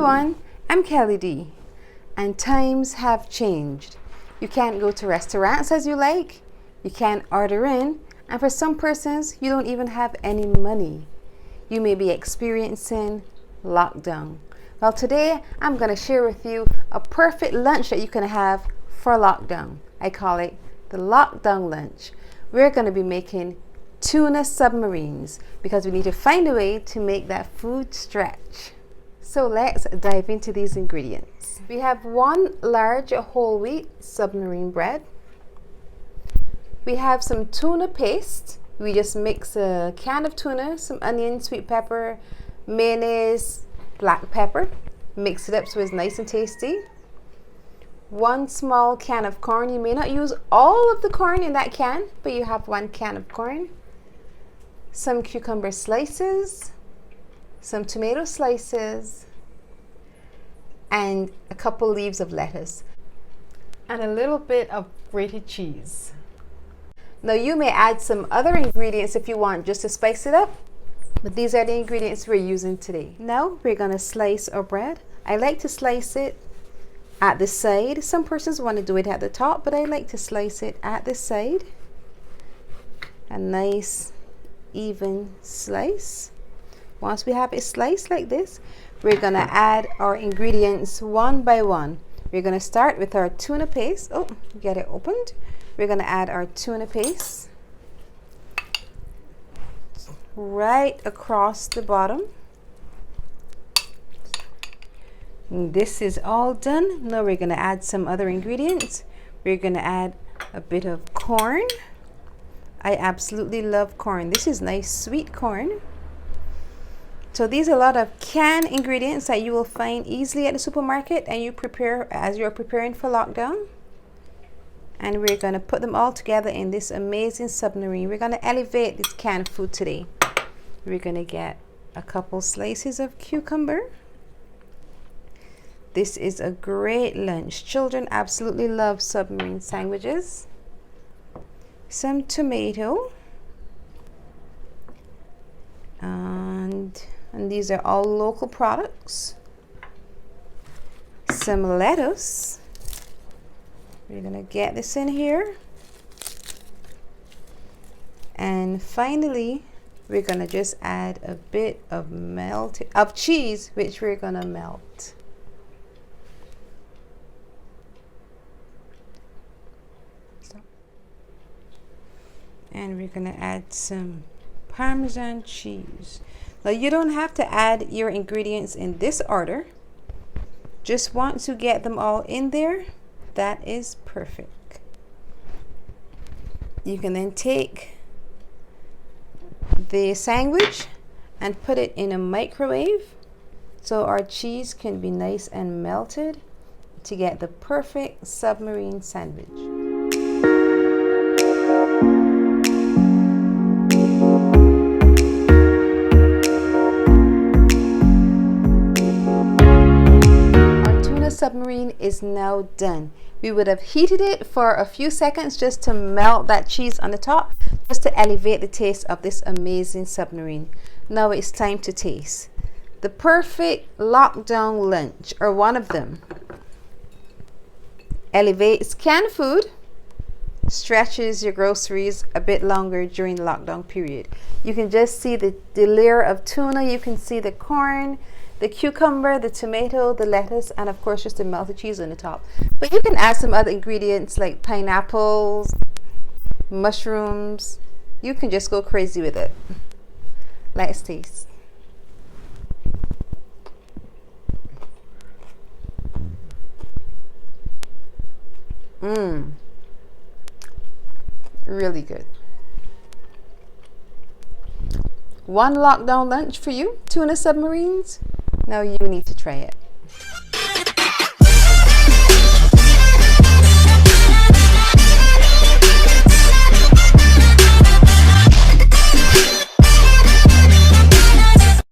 everyone, I'm Kelly D, and times have changed. You can't go to restaurants as you like, you can't order in, and for some persons, you don't even have any money. You may be experiencing lockdown. Well, today I'm going to share with you a perfect lunch that you can have for lockdown. I call it the lockdown lunch. We're going to be making tuna submarines because we need to find a way to make that food stretch. So let's dive into these ingredients. We have 1 large whole wheat submarine bread. We have some tuna paste. We just mix a can of tuna, some onion, sweet pepper, mayonnaise, black pepper. Mix it up so it's nice and tasty. 1 small can of corn. You may not use all of the corn in that can, but you have 1 can of corn. Some cucumber slices, some tomato slices, and a couple leaves of lettuce, and a little bit of grated cheese. Now you may add some other ingredients if you want just to spice it up, but these are the ingredients we're using today. Now we're going to slice our bread. I like to slice it at the side. Some persons want to do it at the top, but I like to slice it at the side. A nice even slice. Once we have it sliced like this, we're going to add our ingredients one by one. We're going to start with our tuna paste. Oh, get it opened. We're going to add our tuna paste right across the bottom. And this is all done. Now we're going to add some other ingredients. We're going to add a bit of corn. I absolutely love corn. This is nice sweet corn. So these are a lot of canned ingredients that you will find easily at the supermarket and you prepare as you're preparing for lockdown. And we're going to put them all together in this amazing submarine. We're going to elevate this canned food today. We're going to get a couple slices of cucumber. This is a great lunch. Children absolutely love submarine sandwiches. Some tomato, and these are all local products. Some lettuce. We're gonna get this in here, and finally we're gonna just add a bit of cheese, which we're gonna melt. And we're going to add some Parmesan cheese. Now you don't have to add your ingredients in this order. Just want to get them all in there. That is perfect. You can then take the sandwich and put it in a microwave so our cheese can be nice and melted to get the perfect submarine sandwich. Submarine is now done. We would have heated it for a few seconds just to melt that cheese on the top, just to elevate the taste of this amazing submarine. Now it's time to taste. The perfect lockdown lunch, or one of them. Elevates canned food, stretches your groceries a bit longer during the lockdown period. You can just see the layer of tuna, you can see the corn, the cucumber, the tomato, the lettuce, and of course just the melted cheese on the top. But you can add some other ingredients like pineapples, mushrooms. You can just go crazy with it. Let's taste. Really good. 1 lockdown lunch for you, tuna submarines. Now you need to try it.